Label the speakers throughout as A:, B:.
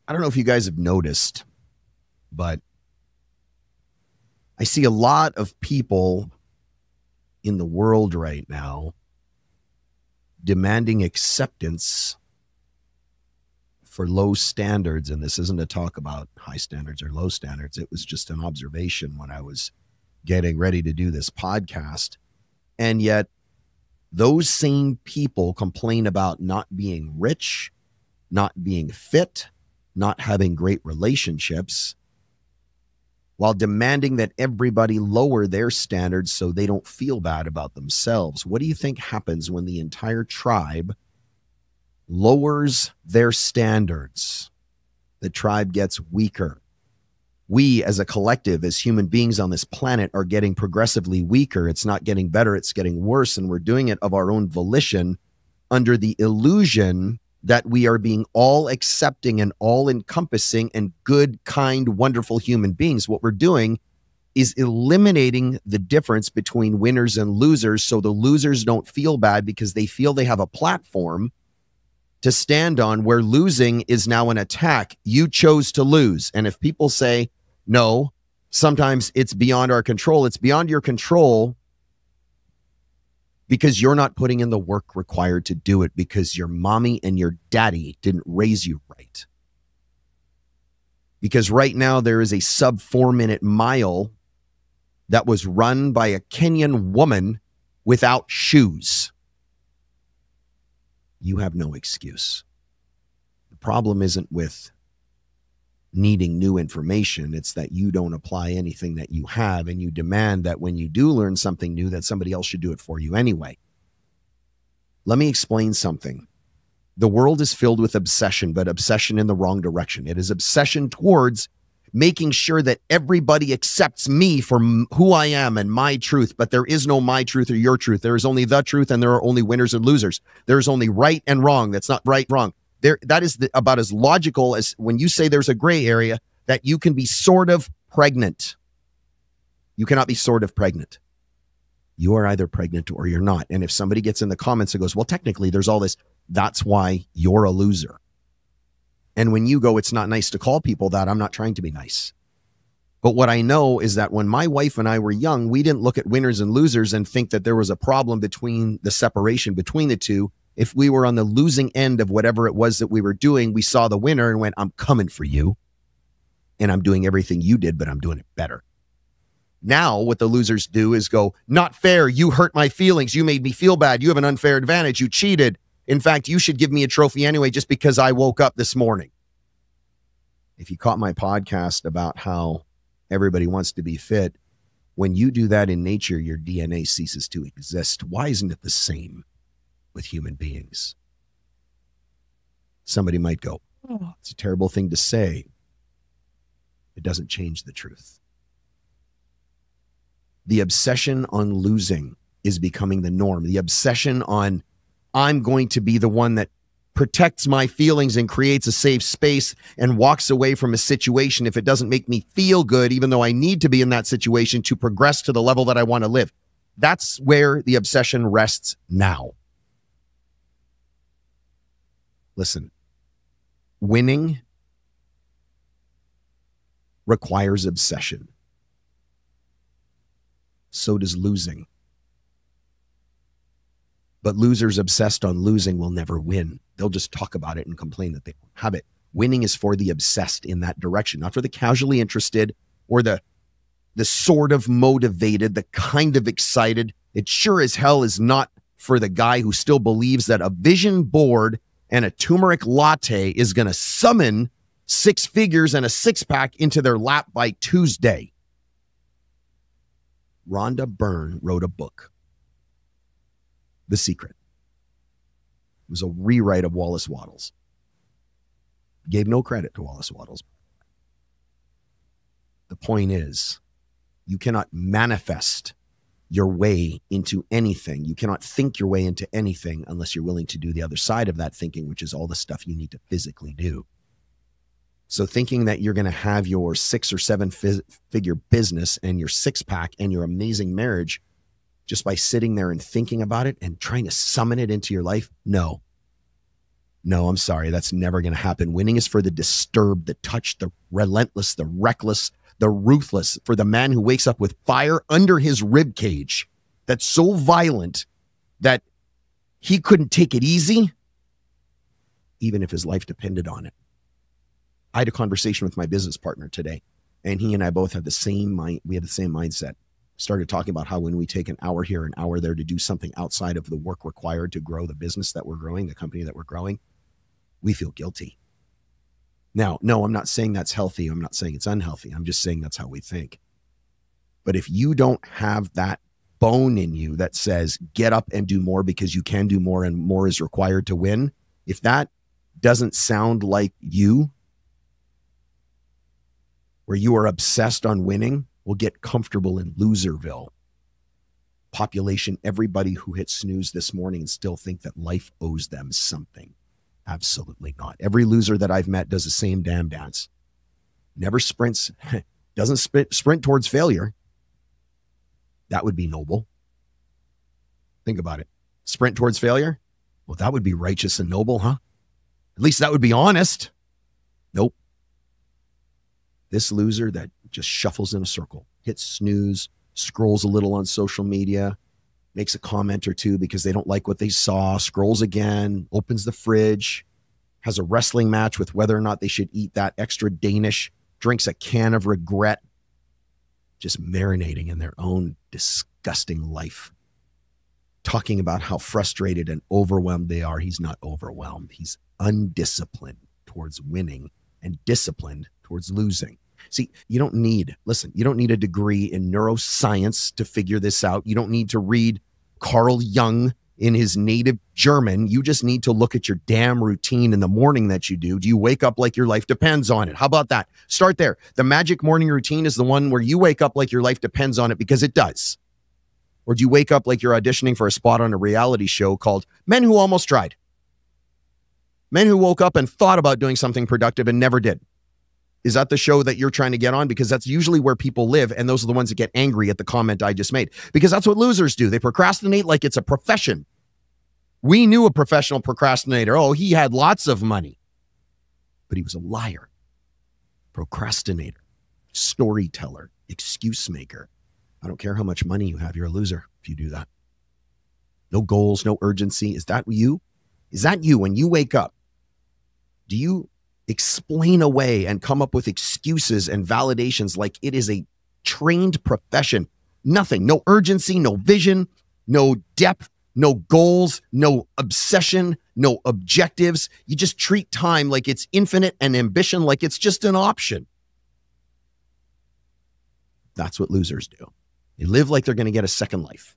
A: I don't know if you guys have noticed, but I see a lot of people in the world right now demanding acceptance for low standards. And this isn't a talk about high standards or low standards. It was just an observation when I was getting ready to do this podcast. And yet those same people complain about not being rich, not being fit, not having great relationships, while demanding that everybody lower their standards so they don't feel bad about themselves. What do you think happens when the entire tribe lowers their standards? The tribe gets weaker. We as a collective, as human beings on this planet, are getting progressively weaker. It's not getting better, it's getting worse. And we're doing it of our own volition under the illusion that we are being all accepting and all encompassing and good, kind, wonderful human beings. What we're doing is eliminating the difference between winners and losers, so the losers don't feel bad because they feel they have a platform to stand on, where losing is now an attack. You chose to lose. And if people say, no, sometimes it's beyond our control, it's beyond your control because you're not putting in the work required to do it, because your mommy and your daddy didn't raise you right. Because right now there is a sub 4-minute mile that was run by a Kenyan woman without shoes. You have no excuse. The problem isn't with needing new information. It's that you don't apply anything that you have, and you demand that when you do learn something new, that somebody else should do it for you anyway. Let me explain something. The world is filled with obsession, but obsession in the wrong direction. It is obsession towards making sure that everybody accepts me for who I am and my truth, but there is no my truth or your truth. There is only the truth, and there are only winners and losers. There's only right and wrong. That's not right, wrong. That is about as logical as when you say there's a gray area, that you can be sort of pregnant. You cannot be sort of pregnant. You are either pregnant or you're not. And if somebody gets in the comments and goes, well, technically there's all this, that's why you're a loser. And when you go, it's not nice to call people that, I'm not trying to be nice. But what I know is that when my wife and I were young, we didn't look at winners and losers and think that there was a problem between the separation between the two. If we were on the losing end of whatever it was that we were doing, we saw the winner and went, I'm coming for you. And I'm doing everything you did, but I'm doing it better. Now what the losers do is go, not fair. You hurt my feelings. You made me feel bad. You have an unfair advantage. You cheated. In fact, you should give me a trophy anyway, just because I woke up this morning. If you caught my podcast about how everybody wants to be fit, when you do that in nature, your DNA ceases to exist. Why isn't it the same with human beings? Somebody might go, oh, it's a terrible thing to say. It doesn't change the truth. The obsession on losing is becoming the norm. The obsession on, I'm going to be the one that protects my feelings and creates a safe space and walks away from a situation if it doesn't make me feel good, even though I need to be in that situation to progress to the level that I want to live. That's where the obsession rests now. Listen, winning requires obsession. So does losing. But losers obsessed on losing will never win. They'll just talk about it and complain that they don't have it. Winning is for the obsessed in that direction, not for the casually interested or the sort of motivated, the kind of excited. It sure as hell is not for the guy who still believes that a vision board and a turmeric latte is going to summon 6 figures and a 6-pack into their lap by Tuesday. Rhonda Byrne wrote a book, The Secret. It was a rewrite of Wallace Wattles. Gave no credit to Wallace Wattles. The point is, you cannot manifest your way into anything. You cannot think your way into anything unless you're willing to do the other side of that thinking, which is all the stuff you need to physically do. So thinking that you're going to have your 6 or 7 figure business and your 6-pack and your amazing marriage just by sitting there and thinking about it and trying to summon it into your life, no. No, I'm sorry. That's never going to happen. Winning is for the disturbed, the touched, the relentless, the reckless, the ruthless, for the man who wakes up with fire under his rib cage that's so violent that he couldn't take it easy, even if his life depended on it. I had a conversation with my business partner today, and he and I both had the same mind. We had the same mindset. Started talking about how when we take an hour here, an hour there to do something outside of the work required to grow the business that we're growing, the company that we're growing, we feel guilty. Now, no, I'm not saying that's healthy. I'm not saying it's unhealthy. I'm just saying that's how we think. But if you don't have that bone in you that says, get up and do more because you can do more and more is required to win, if that doesn't sound like you, where you are obsessed on winning, will get comfortable in Loserville. Population, everybody who hit snooze this morning and still think that life owes them something. Absolutely not. Every loser that I've met does the same damn dance. Never sprints, doesn't sprint towards failure. That would be noble. Think about it. Sprint towards failure? Well, that would be righteous and noble, huh? At least that would be honest. Nope. This loser that just shuffles in a circle, hits snooze, scrolls a little on social media, makes a comment or two because they don't like what they saw, scrolls again, opens the fridge, has a wrestling match with whether or not they should eat that extra Danish, drinks a can of regret, just marinating in their own disgusting life, talking about how frustrated and overwhelmed they are. He's not overwhelmed. He's undisciplined towards winning and disciplined towards losing. See, you don't need a degree in neuroscience to figure this out. You don't need to read Carl Jung in his native German. You just need to look at your damn routine in the morning that you do. Do you wake up like your life depends on it? How about that? Start there. The magic morning routine is the one where you wake up like your life depends on it because it does. Or do you wake up like you're auditioning for a spot on a reality show called Men Who Almost Tried? Men who woke up and thought about doing something productive and never did. Is that the show that you're trying to get on? Because that's usually where people live, and those are the ones that get angry at the comment I just made. Because that's what losers do. They procrastinate like it's a profession. We knew a professional procrastinator. Oh, he had lots of money. But he was a liar, procrastinator, storyteller, excuse maker. I don't care how much money you have, you're a loser if you do that. No goals, no urgency. Is that you? Is that you when you wake up? Do you explain away and come up with excuses and validations like it is a trained profession? Nothing, no urgency, no vision, no depth, no goals, no obsession, no objectives. You just treat time like it's infinite and ambition like it's just an option. That's what losers do. They live like they're going to get a second life.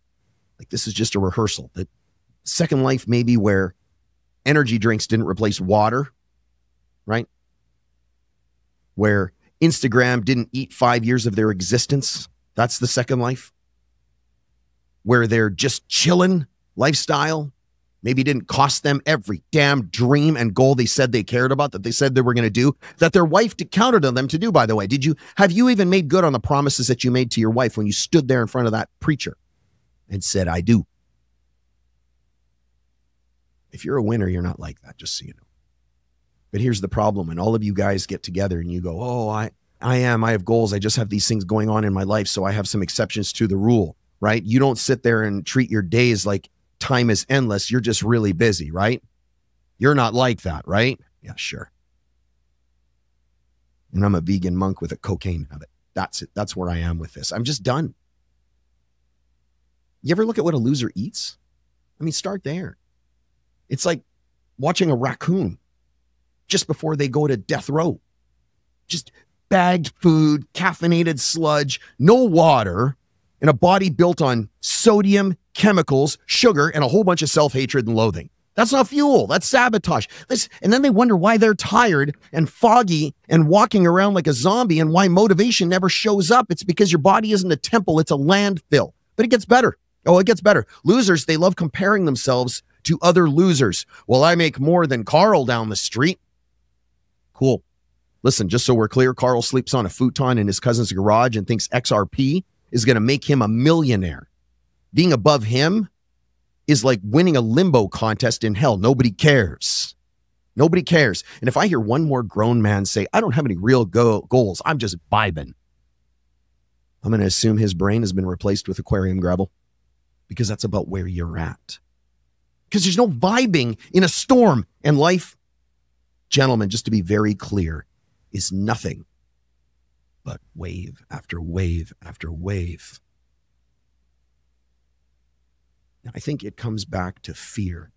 A: Like this is just a rehearsal. That second life may be where energy drinks didn't replace water, right? Where Instagram didn't eat 5 years of their existence. That's the second life. Where they're just chilling lifestyle. Maybe didn't cost them every damn dream and goal they said they cared about, that they said they were going to do, that their wife counted on them to do, by the way. Have you even made good on the promises that you made to your wife when you stood there in front of that preacher and said, I do? If you're a winner, you're not like that, just so you know. But here's the problem. When all of you guys get together and you go, oh, I have goals. I just have these things going on in my life. So I have some exceptions to the rule, right? You don't sit there and treat your days like time is endless. You're just really busy, right? You're not like that, right? Yeah, sure. And I'm a vegan monk with a cocaine habit. That's it. That's where I am with this. I'm just done. You ever look at what a loser eats? I mean, start there. It's like watching a raccoon just before they go to death row. Just bagged food, caffeinated sludge, no water, and a body built on sodium, chemicals, sugar, and a whole bunch of self-hatred and loathing. That's not fuel. That's sabotage. And then they wonder why they're tired and foggy and walking around like a zombie and why motivation never shows up. It's because your body isn't a temple. It's a landfill. But it gets better. Oh, it gets better. Losers, they love comparing themselves to other losers. Well, I make more than Carl down the street. Cool. Listen, just so we're clear, Carl sleeps on a futon in his cousin's garage and thinks XRP is going to make him a millionaire. Being above him is like winning a limbo contest in hell. Nobody cares. Nobody cares. And if I hear one more grown man say, I don't have any real goals, I'm just vibing, I'm going to assume his brain has been replaced with aquarium gravel, because that's about where you're at. Because there's no vibing in a storm. And life, gentlemen, just to be very clear, is nothing but wave after wave after wave. I think it comes back to fear,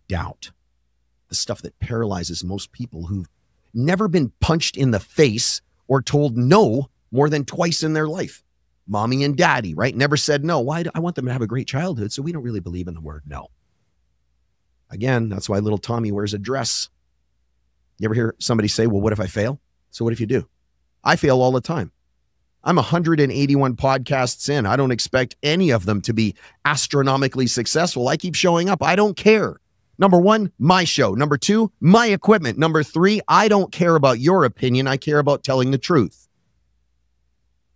A: doubt, the stuff that paralyzes most people who've never been punched in the face or told no more than twice in their life. Mommy and daddy, right? Never said no. Why? I want them to have a great childhood, so we don't really believe in the word no. Again, that's why little Tommy wears a dress. You ever hear somebody say, well, what if I fail? So what if you do? I fail all the time. I'm 181 podcasts in. I don't expect any of them to be astronomically successful. I keep showing up. I don't care. Number one, my show. Number two, my equipment. Number three, I don't care about your opinion. I care about telling the truth.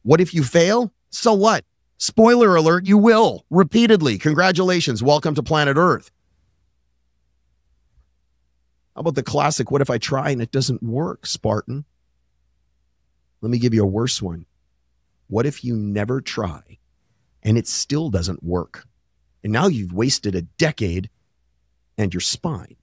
A: What if you fail? So what? Spoiler alert, you will. Repeatedly. Congratulations. Welcome to planet Earth. How about the classic, what if I try and it doesn't work, Spartan? Let me give you a worse one. What if you never try and it still doesn't work? And now you've wasted a decade and your spine.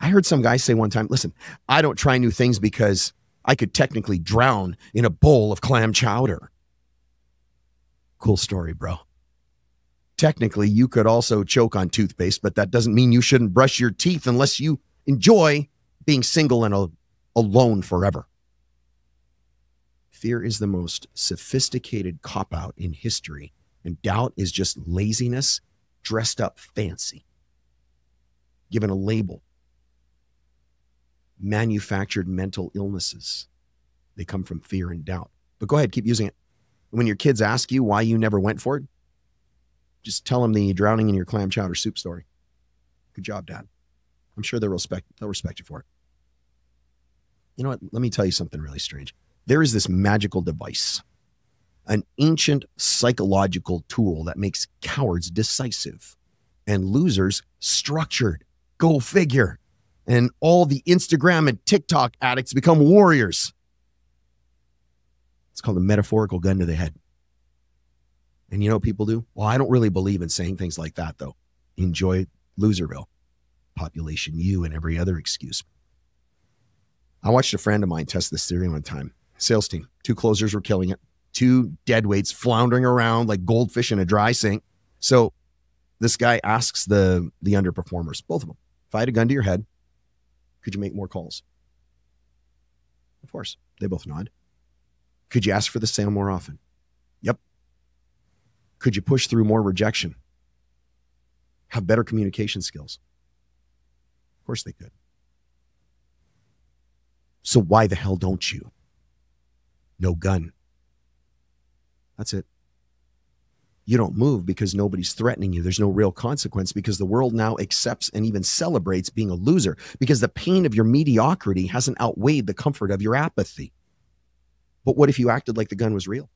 A: I heard some guy say one time, listen, I don't try new things because I could technically drown in a bowl of clam chowder. Cool story, bro. Technically, you could also choke on toothpaste, but that doesn't mean you shouldn't brush your teeth unless you enjoy being single and alone forever. Fear is the most sophisticated cop-out in history, and doubt is just laziness dressed up fancy, given a label. Manufactured mental illnesses. They come from fear and doubt. But go ahead, keep using it. When your kids ask you why you never went for it, just tell them the drowning in your clam chowder soup story. Good job, Dad. I'm sure they'll respect you for it. You know what? Let me tell you something really strange. There is this magical device, an ancient psychological tool that makes cowards decisive and losers structured. Go figure. And all the Instagram and TikTok addicts become warriors. It's called a metaphorical gun to the head. And you know what people do? Well, I don't really believe in saying things like that, though. Enjoy Loserville. Population U and every other excuse. I watched a friend of mine test this theory one time. Sales team. 2 closers were killing it. 2 deadweights floundering around like goldfish in a dry sink. So this guy asks the underperformers, both of them, if I had a gun to your head, could you make more calls? Of course. They both nod. Could you ask for the sale more often? Yep. Could you push through more rejection? Have better communication skills? Of course they could. So why the hell don't you? No gun. That's it. You don't move because nobody's threatening you. There's no real consequence because the world now accepts and even celebrates being a loser because the pain of your mediocrity hasn't outweighed the comfort of your apathy. But what if you acted like the gun was real?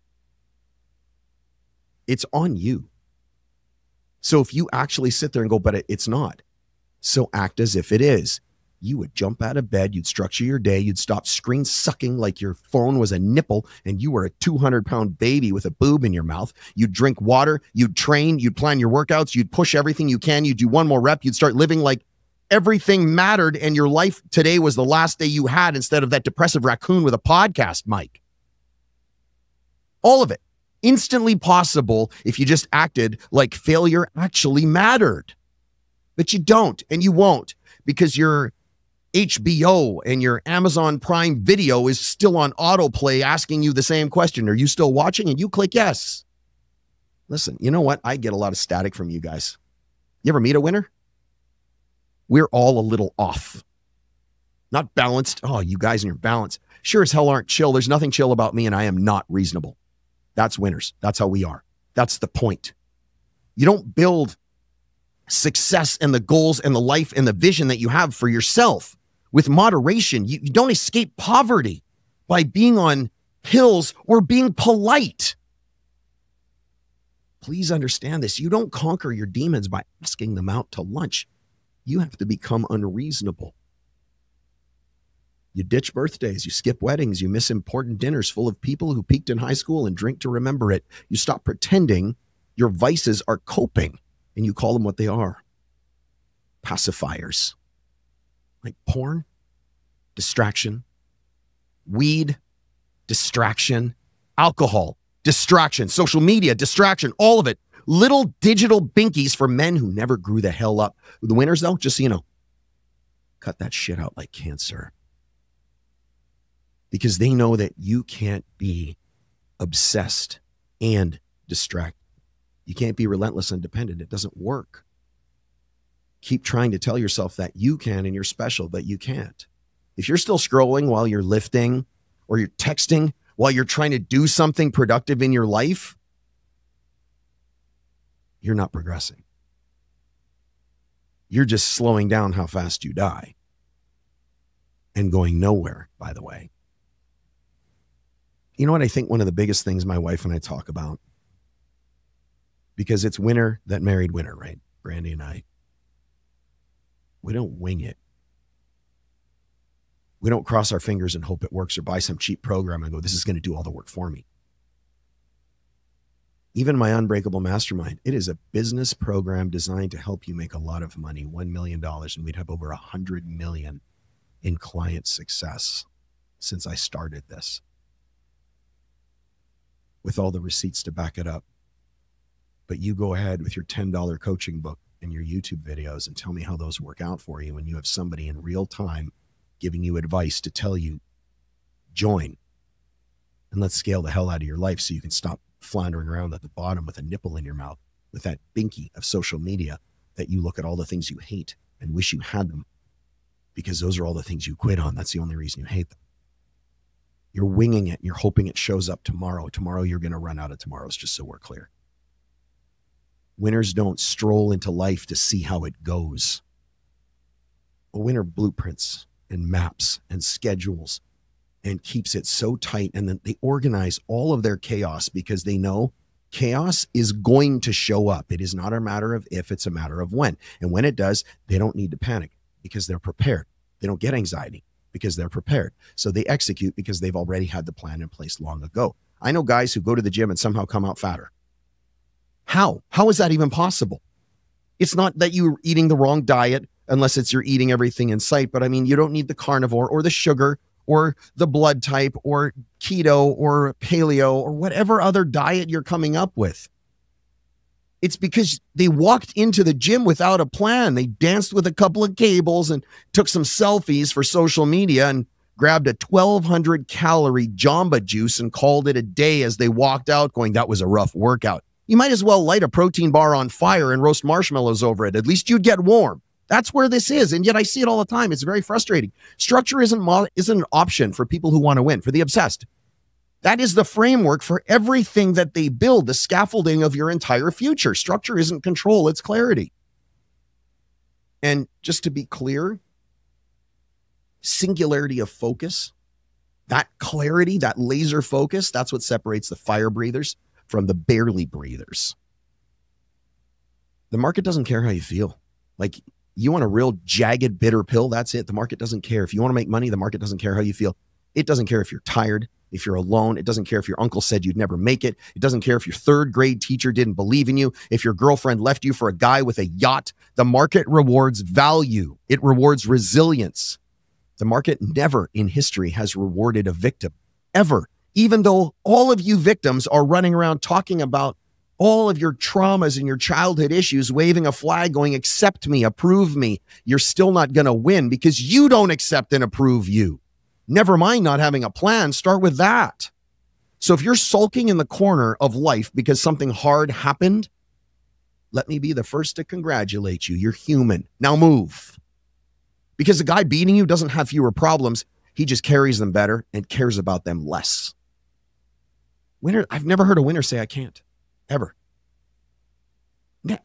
A: It's on you. So if you actually sit there and go, but it's not, so act as if it is. You would jump out of bed, you'd structure your day, you'd stop screen sucking like your phone was a nipple and you were a 200-pound baby with a boob in your mouth. You'd drink water, you'd train, you'd plan your workouts, you'd push everything you can, you'd do one more rep, you'd start living like everything mattered and your life today was the last day you had instead of that depressive raccoon with a podcast mic. All of it. Instantly possible if you just acted like failure actually mattered. But you don't and you won't because your HBO and your Amazon Prime Video is still on autoplay asking you the same question. Are you still watching? And you click yes. Listen, you know what? I get a lot of static from you guys. You ever meet a winner? We're all a little off. Not balanced. Oh, you guys and your balance. Sure as hell aren't chill. There's nothing chill about me and I am not reasonable. That's winners. That's how we are. That's the point. You don't build success and the goals and the life and the vision that you have for yourself with moderation. You don't escape poverty by being on pills or being polite. Please understand this. You don't conquer your demons by asking them out to lunch. You have to become unreasonable. You ditch birthdays, you skip weddings, you miss important dinners full of people who peaked in high school and drink to remember it. You stop pretending your vices are coping and you call them what they are. Pacifiers. Like porn, distraction, weed, distraction, alcohol, distraction, social media, distraction, all of it. Little digital binkies for men who never grew the hell up. The winners, though, just so you know, cut that shit out like cancer. Because they know that you can't be obsessed and distracted. You can't be relentless and dependent. It doesn't work. Keep trying to tell yourself that you can and you're special, but you can't. If you're still scrolling while you're lifting or you're texting while you're trying to do something productive in your life, you're not progressing. You're just slowing down how fast you die and going nowhere, by the way. You know what I think one of the biggest things my wife and I talk about, because it's winner that married winner, right? Brandy and I. We don't wing it. We don't cross our fingers and hope it works or buy some cheap program and go, this is going to do all the work for me. Even my Unbreakable Mastermind, it is a business program designed to help you make a lot of money, $1 million, and we'd have over 100 million in client success since I started this, with all the receipts to back it up. But you go ahead with your $10 coaching book and your YouTube videos and tell me how those work out for you when you have somebody in real time giving you advice to tell you, join, and let's scale the hell out of your life so you can stop floundering around at the bottom with a nipple in your mouth with that binky of social media that you look at all the things you hate and wish you had them because those are all the things you quit on. That's the only reason you hate them. You're winging it. You're hoping it shows up tomorrow. Tomorrow you're going to run out of tomorrows, just so we're clear. Winners don't stroll into life to see how it goes. A winner blueprints and maps and schedules and keeps it so tight. And then they organize all of their chaos because they know chaos is going to show up. It is not a matter of if, it's a matter of when. And when it does, they don't need to panic because they're prepared. They don't get anxiety because they're prepared. So they execute because they've already had the plan in place long ago. I know guys who go to the gym and somehow come out fatter. How? How is that even possible? It's not that you're eating the wrong diet unless it's you're eating everything in sight. But I mean, you don't need the carnivore or the sugar or the blood type or keto or paleo or whatever other diet you're coming up with. It's because they walked into the gym without a plan. They danced with a couple of cables and took some selfies for social media and grabbed a 1,200 calorie Jamba juice and called it a day as they walked out going, that was a rough workout. You might as well light a protein bar on fire and roast marshmallows over it. At least you'd get warm. That's where this is. And yet I see it all the time. It's very frustrating. Structure isn't an option for people who want to win, for the obsessed. That is the framework for everything that they build, the scaffolding of your entire future. Structure isn't control, it's clarity. And just to be clear, singularity of focus, that clarity, that laser focus, that's what separates the fire breathers from the barely breathers. The market doesn't care how you feel. Like, you want a real jagged, bitter pill, that's it. The market doesn't care. If you want to make money, the market doesn't care how you feel. It doesn't care if you're tired, if you're alone. It doesn't care if your uncle said you'd never make it. It doesn't care if your third grade teacher didn't believe in you. If your girlfriend left you for a guy with a yacht, the market rewards value. It rewards resilience. The market never in history has rewarded a victim, ever. Even though all of you victims are running around talking about all of your traumas and your childhood issues, waving a flag going, accept me, approve me, you're still not going to win because you don't accept and approve you. Never mind not having a plan, start with that. So if you're sulking in the corner of life because something hard happened, let me be the first to congratulate you. You're human. Now move. Because the guy beating you doesn't have fewer problems. He just carries them better and cares about them less. Winner, I've never heard a winner say, I can't. Ever.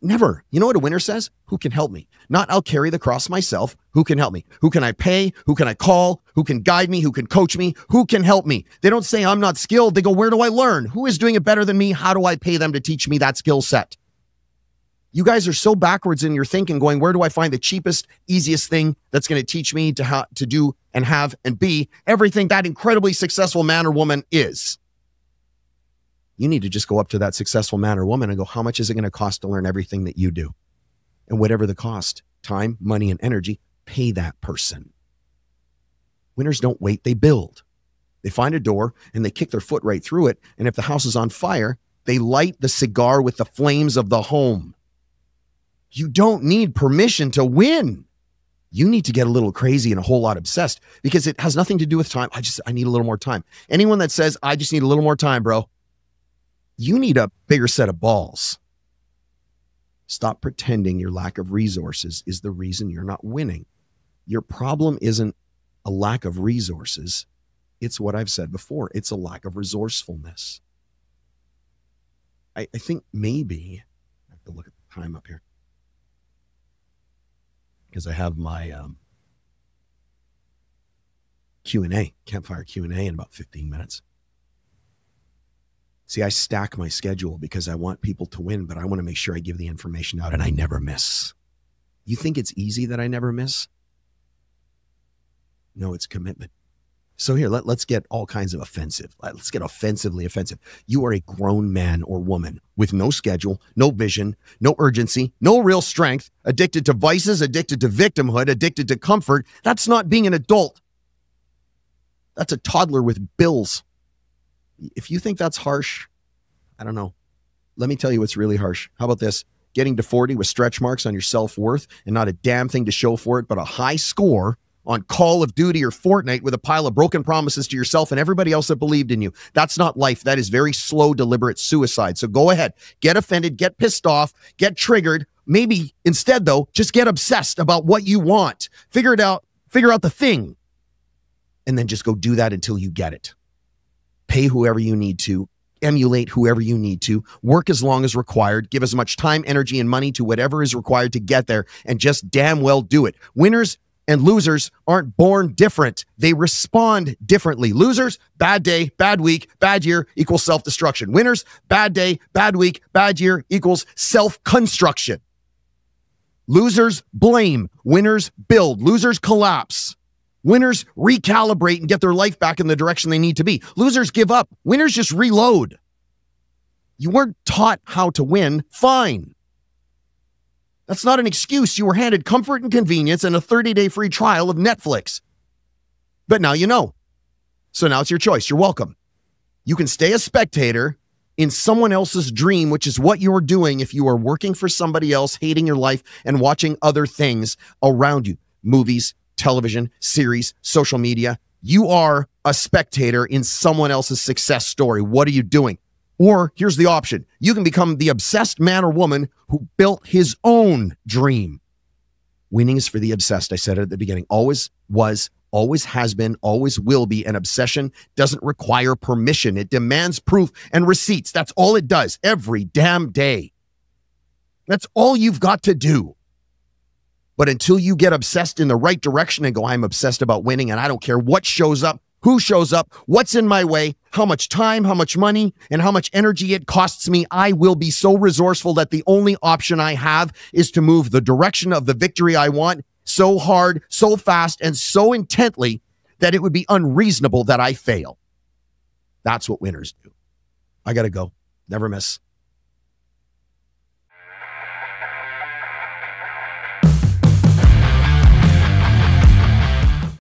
A: Never. You know what a winner says? Who can help me? Not I'll carry the cross myself. Who can help me? Who can I pay? Who can I call? Who can guide me? Who can coach me? Who can help me? They don't say I'm not skilled. They go, where do I learn? Who is doing it better than me? How do I pay them to teach me that skill set? You guys are so backwards in your thinking, going, where do I find the cheapest, easiest thing that's going to teach me to do and have and be everything that incredibly successful man or woman is? You need to just go up to that successful man or woman and go, how much is it going to cost to learn everything that you do? And whatever the cost, time, money, and energy, pay that person. Winners don't wait, they build. They find a door and they kick their foot right through it. And if the house is on fire, they light the cigar with the flames of the home. You don't need permission to win. You need to get a little crazy and a whole lot obsessed, because it has nothing to do with time. I need a little more time. Anyone that says, I just need a little more time, bro, you need a bigger set of balls. Stop pretending your lack of resources is the reason you're not winning. Your problem isn't a lack of resources. It's what I've said before. It's a lack of resourcefulness. I think maybe, I have to look at the time up here, because I have my Q&A, campfire Q&A in about 15 minutes. See, I stack my schedule because I want people to win, but I want to make sure I give the information out and I never miss. You think it's easy that I never miss? No, it's commitment. So here, let's get all kinds of offensive. Let's get offensively offensive. You are a grown man or woman with no schedule, no vision, no urgency, no real strength, addicted to vices, addicted to victimhood, addicted to comfort. That's not being an adult. That's a toddler with bills. If you think that's harsh, I don't know. Let me tell you what's really harsh. How about this? Getting to 40 with stretch marks on your self-worth and not a damn thing to show for it, but a high score on Call of Duty or Fortnite with a pile of broken promises to yourself and everybody else that believed in you. That's not life. That is very slow, deliberate suicide. So go ahead, get offended, get pissed off, get triggered. Maybe instead, though, just get obsessed about what you want. Figure it out, figure out the thing, and then just go do that until you get it. Pay whoever you need to, emulate whoever you need to, work as long as required, give as much time, energy, and money to whatever is required to get there, and just damn well do it. Winners and losers aren't born different. They respond differently. Losers, bad day, bad week, bad year equals self-destruction. Winners, bad day, bad week, bad year equals self-construction. Losers blame. Winners build. Losers collapse. Winners recalibrate and get their life back in the direction they need to be. Losers give up. Winners just reload. You weren't taught how to win. Fine. That's not an excuse. You were handed comfort and convenience and a 30-day free trial of Netflix. But now you know. So now it's your choice. You're welcome. You can stay a spectator in someone else's dream, which is what you're doing if you are working for somebody else, hating your life, and watching other things around you. Movies, television, series, social media. You are a spectator in someone else's success story. What are you doing? Or here's the option. You can become the obsessed man or woman who built his own dream. Winning is for the obsessed. I said it at the beginning. Always was, always has been, always will be. An obsession doesn't require permission. It demands proof and receipts. That's all it does every damn day. That's all you've got to do. But until you get obsessed in the right direction and go, I'm obsessed about winning and I don't care what shows up, who shows up, what's in my way, how much time, how much money, and how much energy it costs me, I will be so resourceful that the only option I have is to move the direction of the victory I want so hard, so fast, and so intently that it would be unreasonable that I fail. That's what winners do. I got to go. Never miss.